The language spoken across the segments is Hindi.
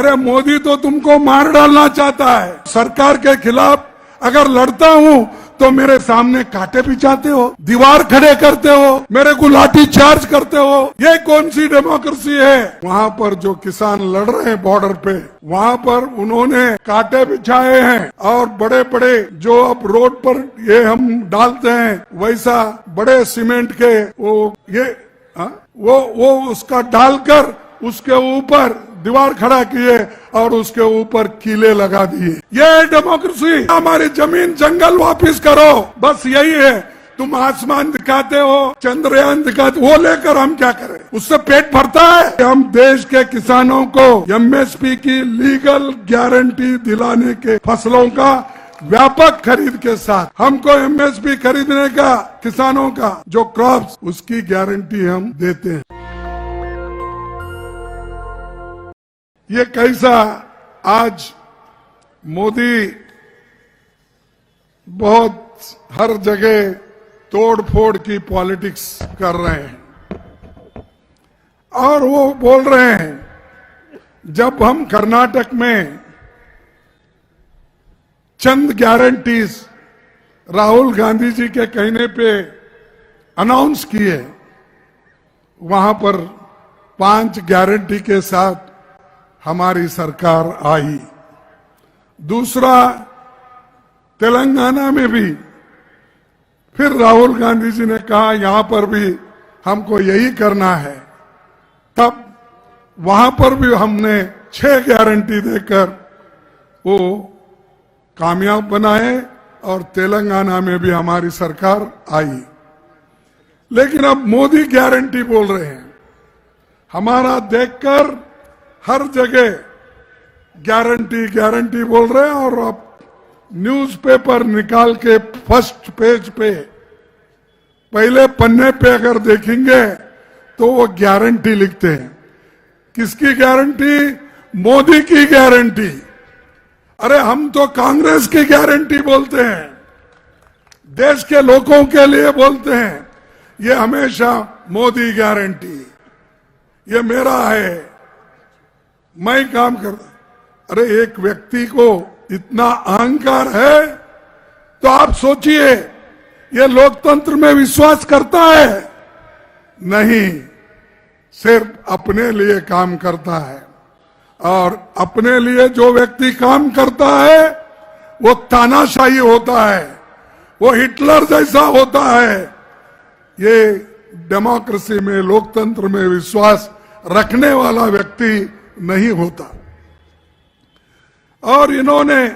अरे मोदी तो तुमको मार डालना चाहता है। सरकार के खिलाफ अगर लड़ता हूँ तो मेरे सामने कांटे बिछाते हो, दीवार खड़े करते हो, मेरे को लाठी चार्ज करते हो। ये कौन सी डेमोक्रेसी है? वहाँ पर जो किसान लड़ रहे हैं बॉर्डर पे, वहाँ पर उन्होंने कांटे बिछाए हैं और बड़े बड़े जो अब रोड पर ये हम डालते हैं वैसा बड़े सीमेंट के वो उसका डालकर उसके ऊपर दीवार खड़ा किए और उसके ऊपर कीले लगा दिए। ये डेमोक्रेसी? हमारी जमीन जंगल वापस करो, बस यही है। तुम आसमान दिखाते हो, चंद्रयान दिखाते, वो लेकर हम क्या करें? उससे पेट भरता है? हम देश के किसानों को एमएसपी की लीगल गारंटी दिलाने के फसलों का व्यापक खरीद के साथ हमको एमएसपी खरीदने का, किसानों का जो क्रॉप्स, उसकी गारंटी हम देते हैं। ये कैसा आज मोदी बहुत हर जगह तोड़ फोड़ की पॉलिटिक्स कर रहे हैं और वो बोल रहे हैं जब हम कर्नाटक में चंद गारंटीज राहुल गांधी जी के कहने पे अनाउंस किए, वहां पर 5 गारंटी के साथ हमारी सरकार आई। दूसरा, तेलंगाना में भी फिर राहुल गांधी जी ने कहा यहां पर भी हमको यही करना है। तब वहां पर भी हमने 6 गारंटी देकर वो कामयाब बनाए और तेलंगाना में भी हमारी सरकार आई। लेकिन अब मोदी गारंटी बोल रहे हैं। हमारा देखकर हर जगह गारंटी गारंटी बोल रहे हैं और अब न्यूज़पेपर निकाल के फर्स्ट पेज पे, पहले पन्ने पे अगर देखेंगे तो वो गारंटी लिखते हैं। किसकी गारंटी? मोदी की गारंटी। अरे हम तो कांग्रेस की गारंटी बोलते हैं, देश के लोगों के लिए बोलते हैं। ये हमेशा मोदी गारंटी, ये मेरा है, मैं काम करता। अरे एक व्यक्ति को इतना अहंकार है तो आप सोचिए ये लोकतंत्र में विश्वास करता है? नहीं, सिर्फ अपने लिए काम करता है। और अपने लिए जो व्यक्ति काम करता है वो तानाशाही होता है, वो हिटलर जैसा होता है। ये डेमोक्रेसी में, लोकतंत्र में विश्वास रखने वाला व्यक्ति नहीं होता। और इन्होंने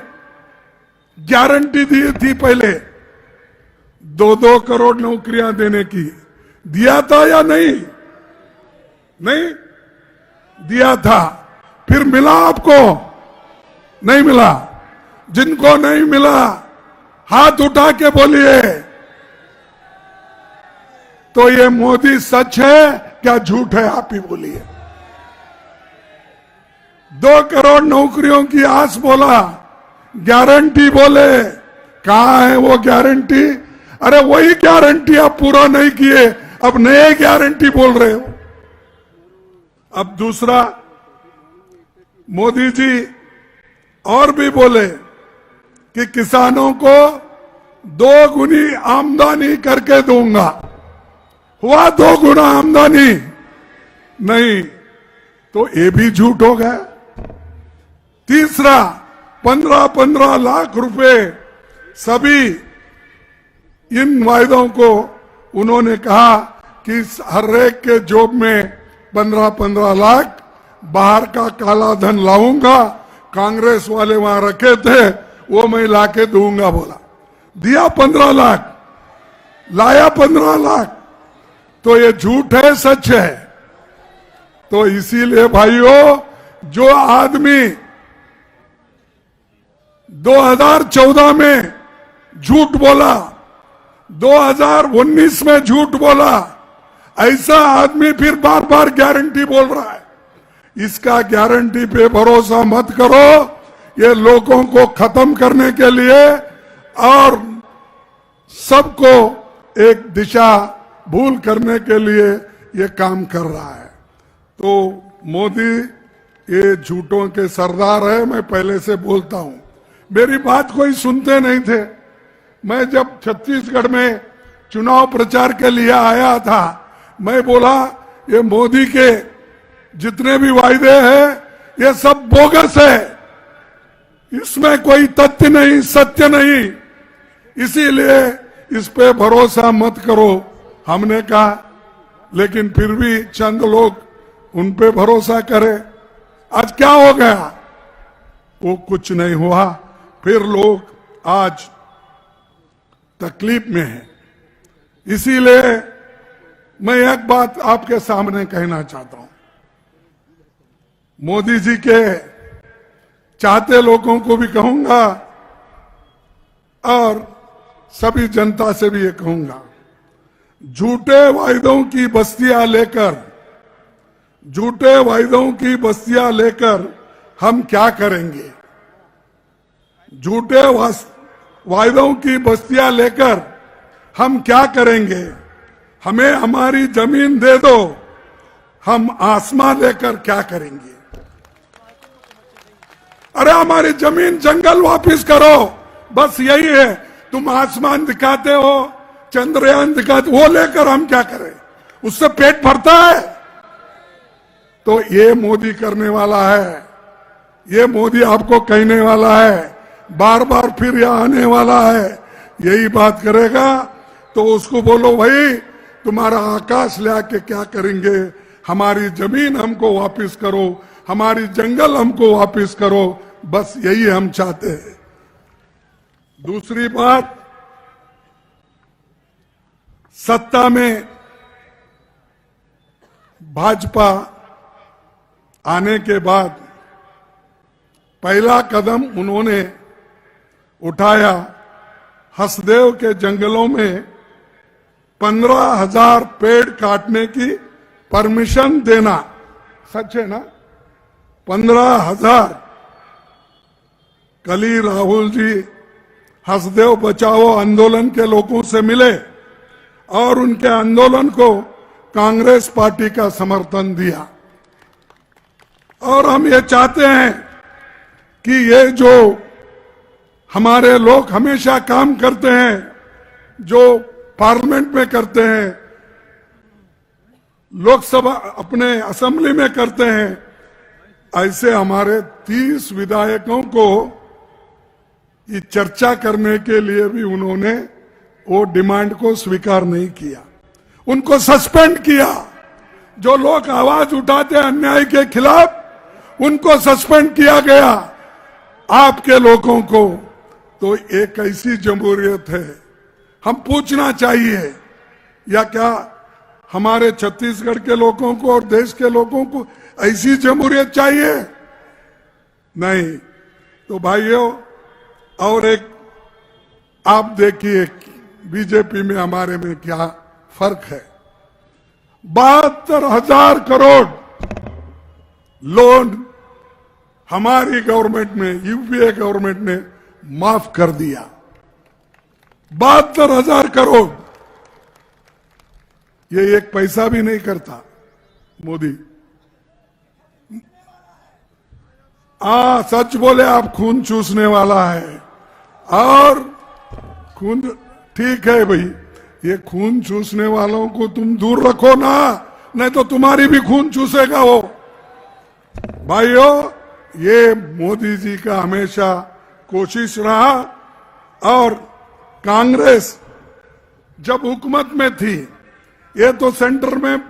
गारंटी दी थी पहले 2-2 करोड़ नौकरियां देने की। दिया था या नहीं? नहीं दिया था। फिर मिला आपको? नहीं मिला। जिनको नहीं मिला हाथ उठा के बोलिए। तो ये मोदी सच है क्या झूठ है? आप ही बोलिए। 2 करोड़ नौकरियों की आस बोला, गारंटी बोले, कहां है वो गारंटी? अरे वही गारंटी आप पूरा नहीं किए, अब नए गारंटी बोल रहे हो। अब दूसरा, मोदी जी और भी बोले कि किसानों को 2 गुनी आमदनी करके दूंगा। हुआ 2 गुना आमदनी? नहीं, तो ये भी झूठ हो गया। तीसरा, 15-15 लाख रुपए सभी इन वायदों को उन्होंने कहा कि हर एक के जॉब में 15-15 लाख बाहर का काला धन लाऊंगा। कांग्रेस वाले वहां रखे थे, वो मैं लाके दूंगा बोला। दिया 15 लाख, लाया 15 लाख। तो ये झूठ है सच है? तो इसीलिए भाइयों, जो आदमी 2014 में झूठ बोला, 2019 में झूठ बोला, ऐसा आदमी फिर बार बार गारंटी बोल रहा है। इसका गारंटी पे भरोसा मत करो। ये लोगों को खत्म करने के लिए और सबको एक दिशा भूल करने के लिए ये काम कर रहा है। तो मोदी ये झूठों के सरदार है, मैं पहले से बोलता हूं। मेरी बात कोई सुनते नहीं थे। मैं जब छत्तीसगढ़ में चुनाव प्रचार के लिए आया था, मैं बोला ये मोदी के जितने भी वायदे हैं ये सब बोगस है, इसमें कोई तथ्य नहीं, सत्य नहीं, इसीलिए इस पे भरोसा मत करो, हमने कहा। लेकिन फिर भी चंद लोग उन पे भरोसा करे। आज क्या हो गया? वो कुछ नहीं हुआ। फिर लोग आज तकलीफ में हैं। इसीलिए मैं एक बात आपके सामने कहना चाहता हूं। मोदी जी के चाहते लोगों को भी कहूंगा और सभी जनता से भी ये कहूंगा, झूठे वायदों की बस्तियां लेकर, झूठे वायदों की बस्तियां लेकर हम क्या करेंगे? झूठे वायदों की बस्तियां लेकर हम क्या करेंगे? हमें हमारी जमीन दे दो, हम आसमां लेकर क्या करेंगे? अरे हमारी जमीन जंगल वापस करो, बस यही है। तुम आसमान दिखाते हो, चंद्रयान दिखाते, वो लेकर हम क्या करें? उससे पेट भरता है? तो ये मोदी करने वाला है, ये मोदी आपको कहने वाला है, बार बार फिर यह आने वाला है, यही बात करेगा। तो उसको बोलो भाई तुम्हारा आकाश ले आके क्या करेंगे? हमारी जमीन हमको वापस करो, हमारी जंगल हमको वापस करो, बस यही हम चाहते हैं। दूसरी बात, सत्ता में भाजपा आने के बाद पहला कदम उन्होंने उठाया, हसदेव के जंगलों में 15,000 पेड़ काटने की परमिशन देना। सच है ना? 15,000। कल ही राहुल जी हसदेव बचाओ आंदोलन के लोगों से मिले और उनके आंदोलन को कांग्रेस पार्टी का समर्थन दिया। और हम ये चाहते हैं कि ये जो हमारे लोग हमेशा काम करते हैं, जो पार्लियामेंट में करते हैं, लोकसभा अपने असेंबली में करते हैं, ऐसे हमारे 30 विधायकों को ये चर्चा करने के लिए भी उन्होंने वो डिमांड को स्वीकार नहीं किया, उनको सस्पेंड किया। जो लोग आवाज उठाते हैं अन्याय के खिलाफ, उनको सस्पेंड किया गया, आपके लोगों को। तो एक ऐसी जमहूरियत है, हम पूछना चाहिए, या क्या हमारे छत्तीसगढ़ के लोगों को और देश के लोगों को ऐसी जमहूरियत चाहिए? नहीं। तो भाइयों, और एक आप देखिए बीजेपी में हमारे में क्या फर्क है। 72,000 करोड़ लोन हमारी गवर्नमेंट में, यूपीए गवर्नमेंट ने माफ कर दिया। 72,000 करोड़, ये एक पैसा भी नहीं करता मोदी। सच बोले आप, खून चूसने वाला है। और खून ठीक है भाई, ये खून चूसने वालों को तुम दूर रखो ना, नहीं तो तुम्हारी भी खून चूसेगा वो। भाइयों, ये मोदी जी का हमेशा कोशिश रहा। और कांग्रेस जब हुकूमत में थी, ये तो सेंटर में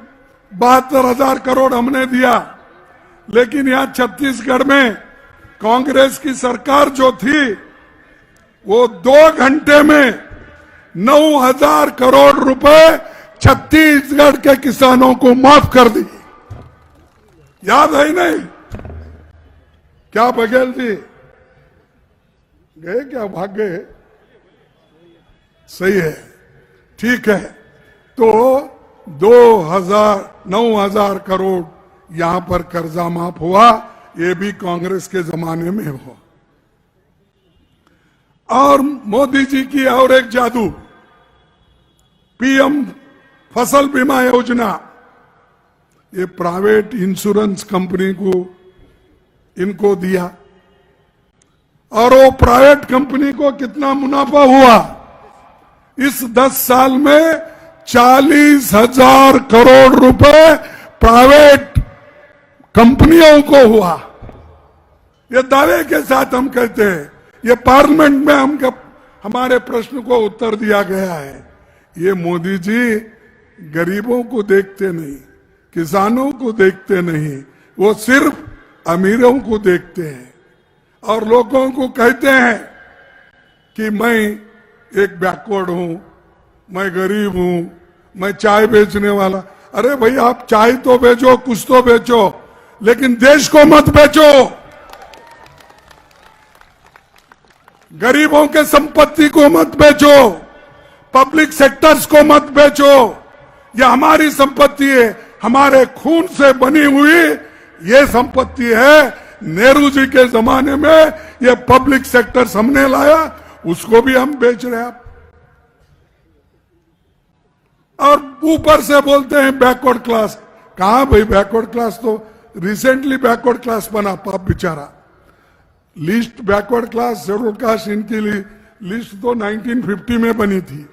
72,000 करोड़ हमने दिया, लेकिन यहां छत्तीसगढ़ में कांग्रेस की सरकार जो थी, वो 2 घंटे में 9,000 करोड़ रुपए छत्तीसगढ़ के किसानों को माफ कर दी। याद है नहीं? क्या बघेल जी गए क्या? भाग गए? सही है, ठीक है। तो 9,000 करोड़ यहां पर कर्जा माफ हुआ, ये भी कांग्रेस के जमाने में हुआ। और मोदी जी की और एक जादू, पीएम फसल बीमा योजना, ये प्राइवेट इंश्योरेंस कंपनी को इनको दिया और वो प्राइवेट कंपनी को कितना मुनाफा हुआ? इस 10 साल में 40,000 करोड़ रुपए प्राइवेट कंपनियों को हुआ। ये दावे के साथ हम कहते हैं, ये पार्लियामेंट में हमारे प्रश्न को उत्तर दिया गया है। ये मोदी जी गरीबों को देखते नहीं, किसानों को देखते नहीं, वो सिर्फ अमीरों को देखते हैं और लोगों को कहते हैं कि मैं एक बैकवर्ड हूं, मैं गरीब हूं, मैं चाय बेचने वाला। अरे भाई, आप चाय तो बेचो, कुछ तो बेचो, लेकिन देश को मत बेचो। गरीबों के संपत्ति को मत बेचो, पब्लिक सेक्टर्स को मत बेचो। यह हमारी संपत्ति है, हमारे खून से बनी हुई ये संपत्ति है। नेहरू जी के जमाने में ये पब्लिक सेक्टर्स हमने लाया, उसको भी हम बेच रहे हैं। और ऊपर से बोलते हैं बैकवर्ड क्लास। कहां भाई बैकवर्ड क्लास? तो रिसेंटली बैकवर्ड क्लास बना, पाप बेचारा। List backward class, schedule caste, इनकी लिस्ट तो 1950 में बनी थी,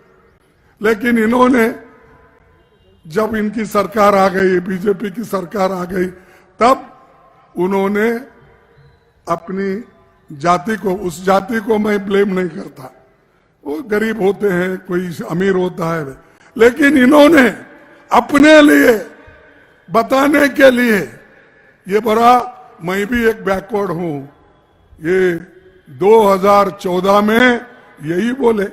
लेकिन इन्होंने जब इनकी सरकार आ गई, बीजेपी की सरकार आ गई, तब उन्होंने अपनी जाति को, उस जाति को मैं ब्लेम नहीं करता, वो गरीब होते हैं, कोई अमीर होता है, लेकिन इन्होंने अपने लिए बताने के लिए ये बड़ा, मैं भी एक बैकवर्ड हूं, ये 2014 में यही बोले।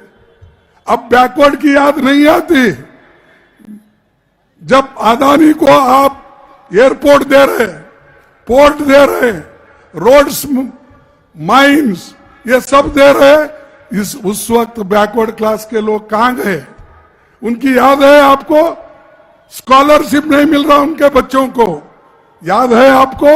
अब बैकवर्ड की याद नहीं आती जब अदानी को आप एयरपोर्ट दे रहे, पोर्ट दे रहे, रोड्स, माइंस, ये सब दे रहे। उस वक्त बैकवर्ड क्लास के लोग कहां गए? उनकी याद है आपको? स्कॉलरशिप नहीं मिल रहा उनके बच्चों को, याद है आपको?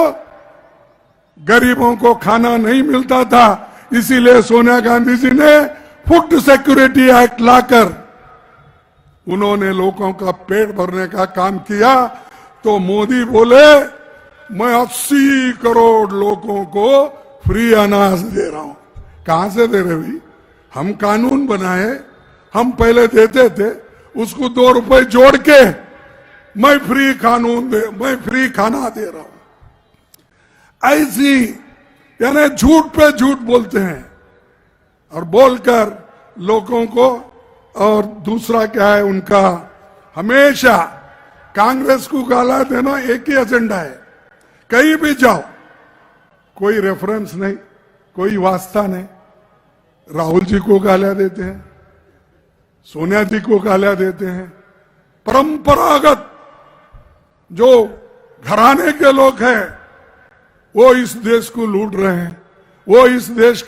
गरीबों को खाना नहीं मिलता था, इसीलिए सोनिया गांधी जी ने फूड सिक्योरिटी एक्ट लाकर उन्होंने लोगों का पेट भरने का काम किया। तो मोदी बोले मैं 80 करोड़ लोगों को फ्री अनाज दे रहा हूं। कहां से दे रहे भाई? हम कानून बनाए, हम पहले देते थे, उसको 2 रुपए जोड़ के मैं फ्री खाना दे रहा हूं। ऐसी यानी झूठ पे झूठ बोलते हैं और बोलकर लोगों को। और दूसरा क्या है उनका? हमेशा कांग्रेस को गाला देना एक ही एजेंडा है। कहीं भी जाओ, कोई रेफरेंस नहीं, कोई वास्ता नहीं। राहुल जी को गालियां देते हैं, सोनिया जी को गालियां देते हैं। परंपरागत जो घराने के लोग हैं वो इस देश को लूट रहे हैं, वो इस देश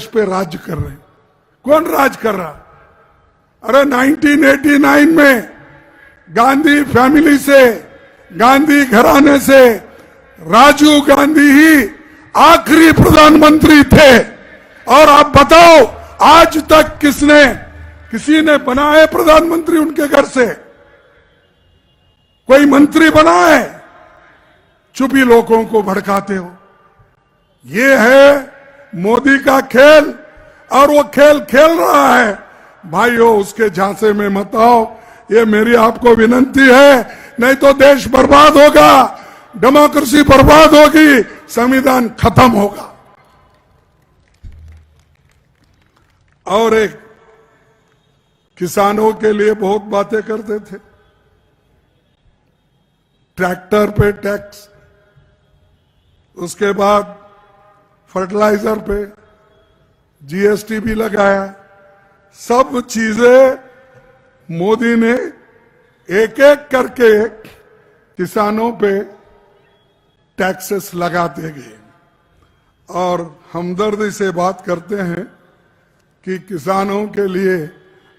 पे राज कर रहे हैं। कौन राज कर रहा? अरे 1989 में गांधी फैमिली से, गांधी घराने से राजीव गांधी ही आखिरी प्रधानमंत्री थे। और आप बताओ आज तक किसी ने बना है प्रधानमंत्री उनके घर से? कोई मंत्री बना है? चुप ही लोगों को भड़काते हो। ये है मोदी का खेल, और वो खेल खेल रहा है। भाइयों, उसके झांसे में मत आओ, ये मेरी आपको विनती है, नहीं तो देश बर्बाद होगा, डेमोक्रेसी बर्बाद होगी, संविधान खत्म होगा। और एक किसानों के लिए बहुत बातें करते थे, ट्रैक्टर पे टैक्स, उसके बाद फर्टिलाइजर पे जीएसटी भी लगाया। सब चीजें मोदी ने एक एक करके किसानों पे टैक्सेस लगाते गए। और हमदर्दी से बात करते हैं कि किसानों के लिए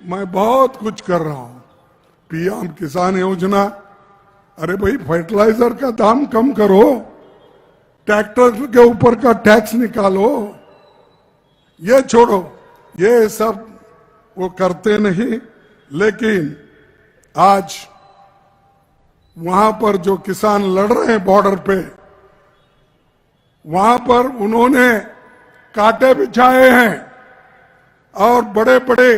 मैं बहुत कुछ कर रहा हूं। पीएम किसान योजना, अरे भाई फर्टिलाइजर का दाम कम करो, ट्रैक्टर के ऊपर का टैक्स निकालो, ये छोड़ो। ये सब वो करते नहीं। लेकिन आज वहां पर जो किसान लड़ रहे हैं बॉर्डर पे, वहां पर उन्होंने कांटे बिछाए हैं और बड़े बड़े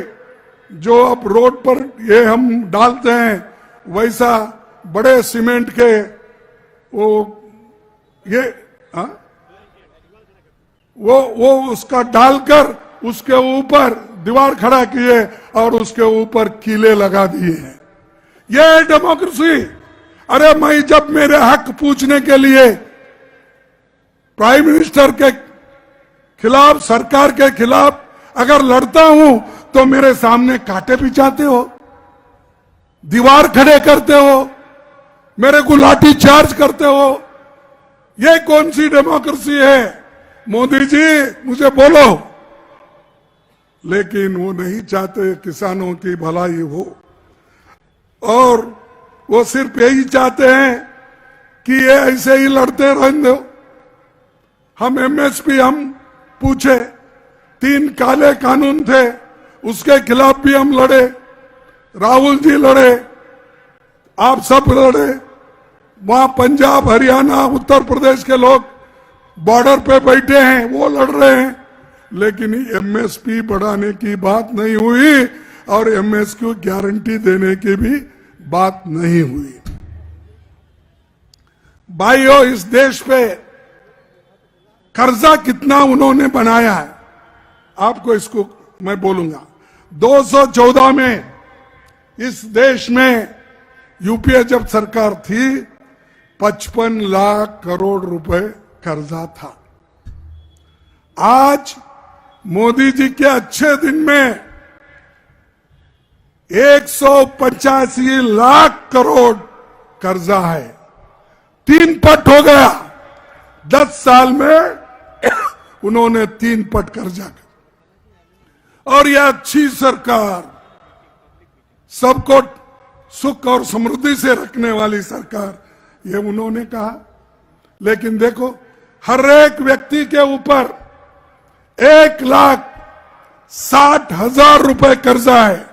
जो अब रोड पर ये हम डालते हैं वैसा बड़े सीमेंट के वो ये वो उसका डालकर उसके ऊपर दीवार खड़ा किए और उसके ऊपर कीले लगा दिए हैं। ये डेमोक्रेसी। अरे मैं जब मेरे हक पूछने के लिए प्राइम मिनिस्टर के खिलाफ, सरकार के खिलाफ अगर लड़ता हूं तो मेरे सामने कांटे बिछाते हो, दीवार खड़े करते हो, मेरे को लाठी चार्ज करते हो। ये कौन सी डेमोक्रेसी है? मोदी जी मुझे बोलो। लेकिन वो नहीं चाहते किसानों की भलाई हो और वो सिर्फ यही चाहते हैं कि ये ऐसे ही लड़ते रहने दो। हम एमएसपी हम पूछे, 3 काले कानून थे, उसके खिलाफ भी हम लड़े, राहुल जी लड़े, आप सब लड़े, वहां पंजाब, हरियाणा, उत्तर प्रदेश के लोग बॉर्डर पे बैठे हैं, वो लड़ रहे हैं, लेकिन एमएसपी बढ़ाने की बात नहीं हुई और एमएसपी गारंटी देने की भी बात नहीं हुई। भाइयों, इस देश पे कर्जा कितना उन्होंने बनाया है, आपको इसको मैं बोलूंगा। 214 में इस देश में यूपीए जब सरकार थी 55 लाख करोड़ रुपए कर्जा था। आज मोदी जी के अच्छे दिन में 185 लाख करोड़ कर्जा है, 3 पट हो गया। 10 साल में उन्होंने 3 पट कर्जा कर। और यह अच्छी सरकार, सबको सुख और समृद्धि से रखने वाली सरकार, ये उन्होंने कहा। लेकिन देखो, हर एक व्यक्ति के ऊपर 1,60,000 रुपए कर्जा है।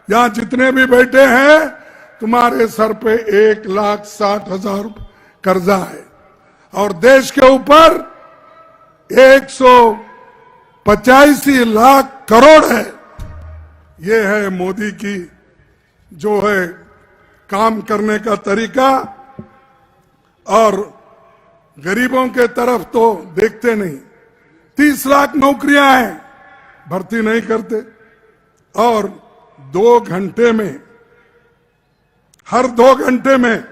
यहां जितने भी बैठे हैं तुम्हारे सर पे 1,60,000 कर्जा है और देश के ऊपर 185 लाख करोड़ है। ये है मोदी की जो है काम करने का तरीका। और गरीबों के तरफ तो देखते नहीं। 30 लाख नौकरियां हैं, भर्ती नहीं करते। और 2 घंटे में, हर 2 घंटे में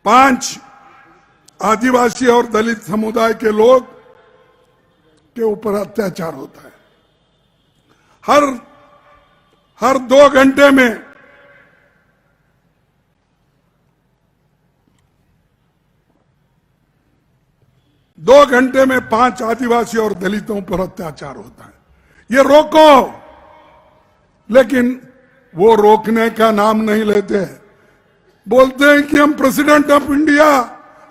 5 आदिवासी और दलित समुदाय के लोग के ऊपर अत्याचार होता है। हर 2 घंटे में 2 घंटे में 5 आदिवासी और दलितों पर अत्याचार होता है। ये रोको। लेकिन वो रोकने का नाम नहीं लेते हैं। बोलते हैं कि हम प्रेसिडेंट ऑफ इंडिया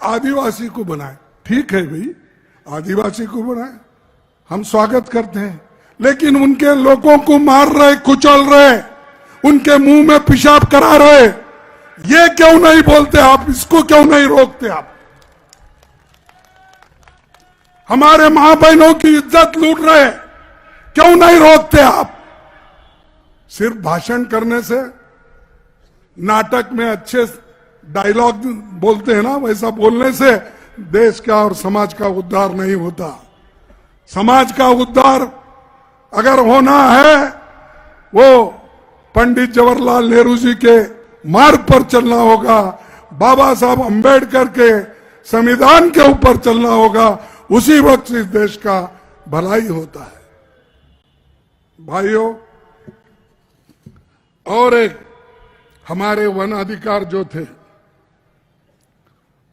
आदिवासी को बनाए। ठीक है भाई, आदिवासी को बनाए, हम स्वागत करते हैं। लेकिन उनके लोगों को मार रहे, कुचल रहे, उनके मुंह में पेशाब करा रहे, ये क्यों नहीं बोलते आप? इसको क्यों नहीं रोकते आप? हमारे मां बहनों की इज्जत लूट रहे, क्यों नहीं रोकते आप? सिर्फ भाषण करने से, नाटक में अच्छे डायलॉग बोलते हैं ना, वैसा बोलने से देश का और समाज का उद्धार नहीं होता। समाज का उद्धार अगर होना है, वो पंडित जवाहरलाल नेहरू जी के मार्ग पर चलना होगा, बाबा साहब अंबेडकर के संविधान के ऊपर चलना होगा। उसी वक्त इस देश का भलाई होता है। भाइयों, और एक हमारे वन अधिकार जो थे,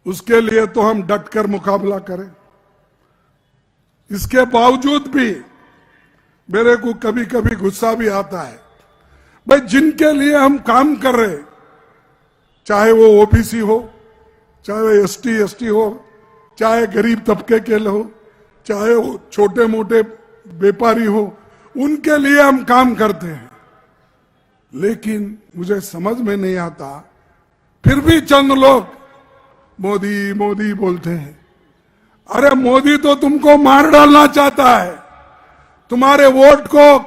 उसके लिए तो हम डटकर मुकाबला करें। इसके बावजूद भी मेरे को कभी कभी गुस्सा भी आता है। भाई, जिनके लिए हम काम कर रहे, चाहे वो ओबीसी हो, चाहे वो एसटी हो, चाहे गरीब तबके के हो, चाहे वो छोटे मोटे व्यापारी हो, उनके लिए हम काम करते हैं। लेकिन मुझे समझ में नहीं आता, फिर भी चंद लोग मोदी मोदी बोलते हैं। अरे मोदी तो तुमको मार डालना चाहता है, तुम्हारे वोट को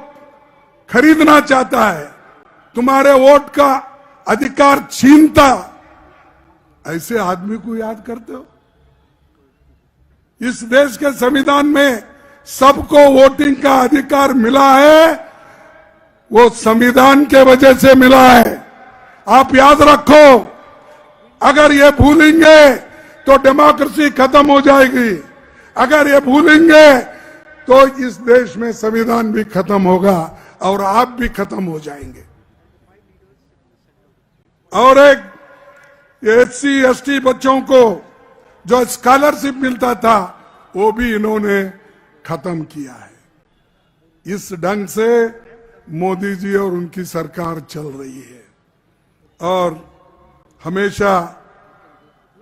खरीदना चाहता है, तुम्हारे वोट का अधिकार छीनता। ऐसे आदमी को याद करते हो? इस देश के संविधान में सबको वोटिंग का अधिकार मिला है, वो संविधान के वजह से मिला है। आप याद रखो, अगर ये भूलेंगे तो डेमोक्रेसी खत्म हो जाएगी। अगर ये भूलेंगे तो इस देश में संविधान भी खत्म होगा और आप भी खत्म हो जाएंगे। और एक एससी एसटी बच्चों को जो स्कॉलरशिप मिलता था वो भी इन्होंने खत्म किया है। इस ढंग से मोदी जी और उनकी सरकार चल रही है और हमेशा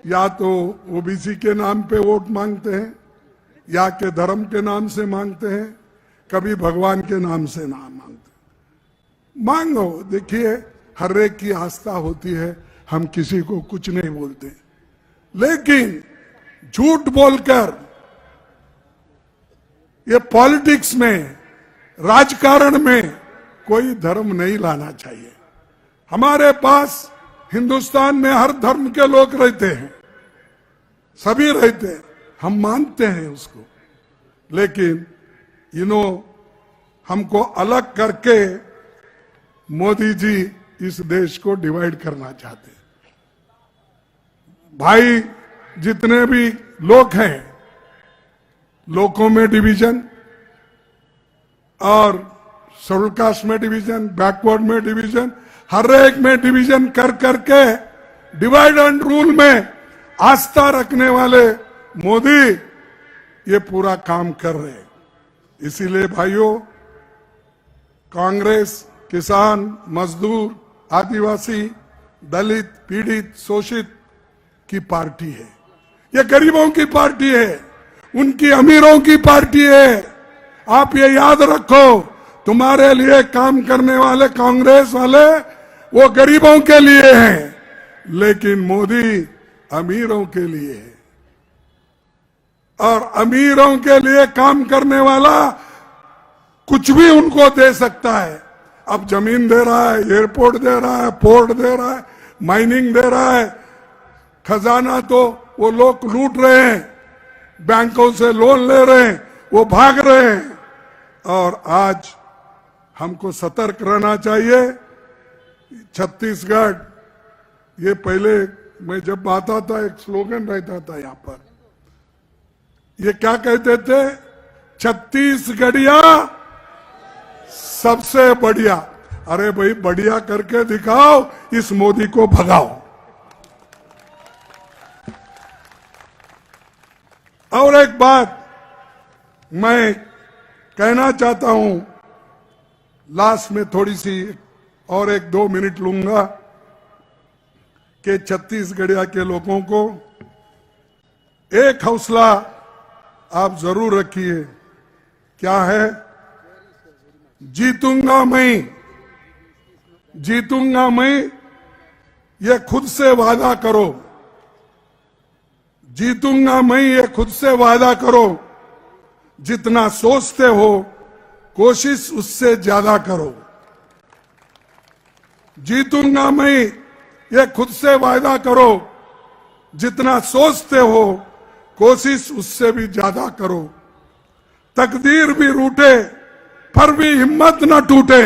या तो ओबीसी के नाम पे वोट मांगते हैं या के धर्म के नाम से मांगते हैं, कभी भगवान के नाम से नाम मांगते हैं। मांगो, देखिए हर एक की आस्था होती है, हम किसी को कुछ नहीं बोलते, लेकिन झूठ बोलकर ये पॉलिटिक्स में, राजकारण में कोई धर्म नहीं लाना चाहिए। हमारे पास हिंदुस्तान में हर धर्म के लोग रहते हैं, सभी रहते हैं, हम मानते हैं उसको, लेकिन हमको अलग करके मोदी जी इस देश को डिवाइड करना चाहते हैं। भाई जितने भी लोग हैं, लोगों में डिवीजन और शेड्यूल कास्ट में डिवीजन, बैकवर्ड में डिवीजन, हर एक में डिवीजन कर करके डिवाइड एंड रूल में आस्था रखने वाले मोदी ये पूरा काम कर रहे हैं। इसीलिए भाइयों, कांग्रेस किसान, मजदूर, आदिवासी, दलित, पीड़ित, शोषित की पार्टी है। ये गरीबों की पार्टी है, उनकी अमीरों की पार्टी है। आप ये याद रखो, तुम्हारे लिए काम करने वाले कांग्रेस वाले वो गरीबों के लिए हैं, लेकिन मोदी अमीरों के लिए है। और अमीरों के लिए काम करने वाला कुछ भी उनको दे सकता है। अब जमीन दे रहा है, एयरपोर्ट दे रहा है, पोर्ट दे रहा है, माइनिंग दे रहा है, खजाना तो वो लोग लूट रहे हैं, बैंकों से लोन ले रहे हैं, वो भाग रहे हैं। और आज हमको सतर्क रहना चाहिए। छत्तीसगढ़, ये पहले मैं जब आता था एक स्लोगन रहता था यहाँ पर, ये क्या कहते थे? छत्तीसगढ़िया सबसे बढ़िया। अरे भाई, बढ़िया करके दिखाओ, इस मोदी को भगाओ। और एक बात मैं कहना चाहता हूं, लास्ट में थोड़ी सी और 1-2 मिनट लूंगा, कि छत्तीसगढ़िया के लोगों को एक हौसला आप जरूर रखिए। क्या है? जीतूंगा मैं, जीतूंगा मैं, ये खुद से वादा करो। जीतूंगा मैं, ये खुद से वादा करो। जितना सोचते हो, कोशिश उससे ज्यादा करो। जीतूंगा मैं, ये खुद से वादा करो। जितना सोचते हो, कोशिश उससे भी ज्यादा करो। तकदीर भी रूठे पर भी हिम्मत न टूटे।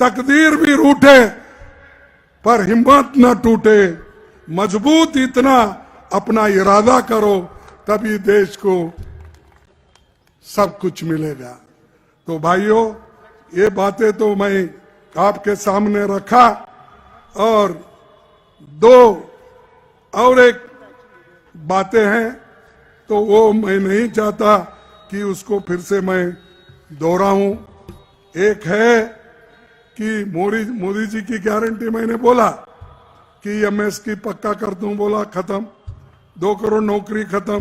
तकदीर भी रूठे पर हिम्मत न टूटे। मजबूत इतना अपना इरादा करो, तभी देश को सब कुछ मिलेगा। तो भाइयों, ये बातें तो मैं आपके सामने रखा, और 2 और एक बातें हैं तो वो मैं नहीं चाहता कि उसको फिर से मैं दोहराऊं। एक है कि मोदी जी की गारंटी मैंने बोला कि एमएसपी पक्का कर दूं, बोला खत्म। 2 करोड़ नौकरी खत्म,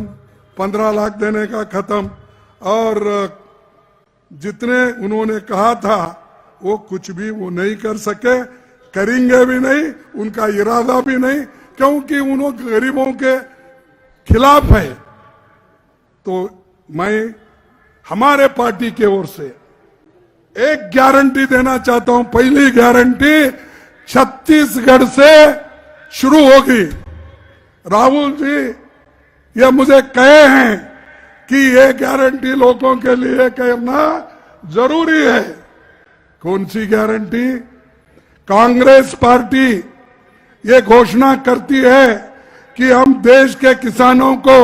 15 लाख देने का खत्म, और जितने उन्होंने कहा था वो कुछ भी वो नहीं कर सके, करेंगे भी नहीं, उनका इरादा भी नहीं, क्योंकि उन गरीबों के खिलाफ है। तो मैं हमारे पार्टी की ओर से एक गारंटी देना चाहता हूं। पहली गारंटी छत्तीसगढ़ से शुरू होगी। राहुल जी ये मुझे कहे हैं कि ये गारंटी लोगों के लिए करना जरूरी है। कौन सी गारंटी? कांग्रेस पार्टी ये घोषणा करती है कि हम देश के किसानों को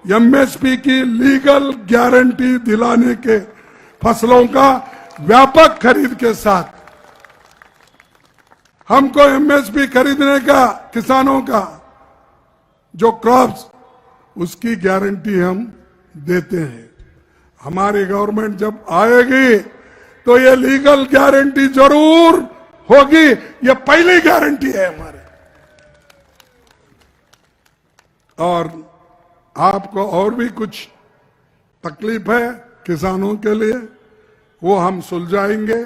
एमएसपी की लीगल गारंटी दिलाने के फसलों का व्यापक खरीद के साथ हमको एमएसपी खरीदने का, किसानों का जो क्रॉप्स, उसकी गारंटी हम देते हैं। हमारी गवर्नमेंट जब आएगी तो ये लीगल गारंटी जरूर होगी। ये पहली गारंटी है हमारे। और आपको और भी कुछ तकलीफ है किसानों के लिए, वो हम सुलझाएंगे,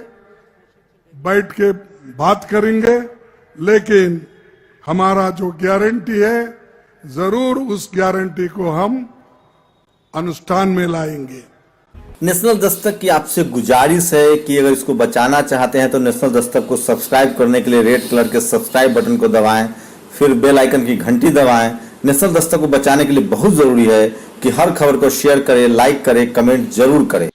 बैठ के बात करेंगे। लेकिन हमारा जो गारंटी है, जरूर उस गारंटी को हम अनुष्ठान में लाएंगे। नेशनल दस्तक की आपसे गुजारिश है कि अगर इसको बचाना चाहते हैं तो नेशनल दस्तक को सब्सक्राइब करने के लिए रेड कलर के सब्सक्राइब बटन को दबाएं, फिर बेल आइकन की घंटी दबाएं। नेशनल दस्तक को बचाने के लिए बहुत जरूरी है कि हर खबर को शेयर करें, लाइक करें, कमेंट जरूर करें।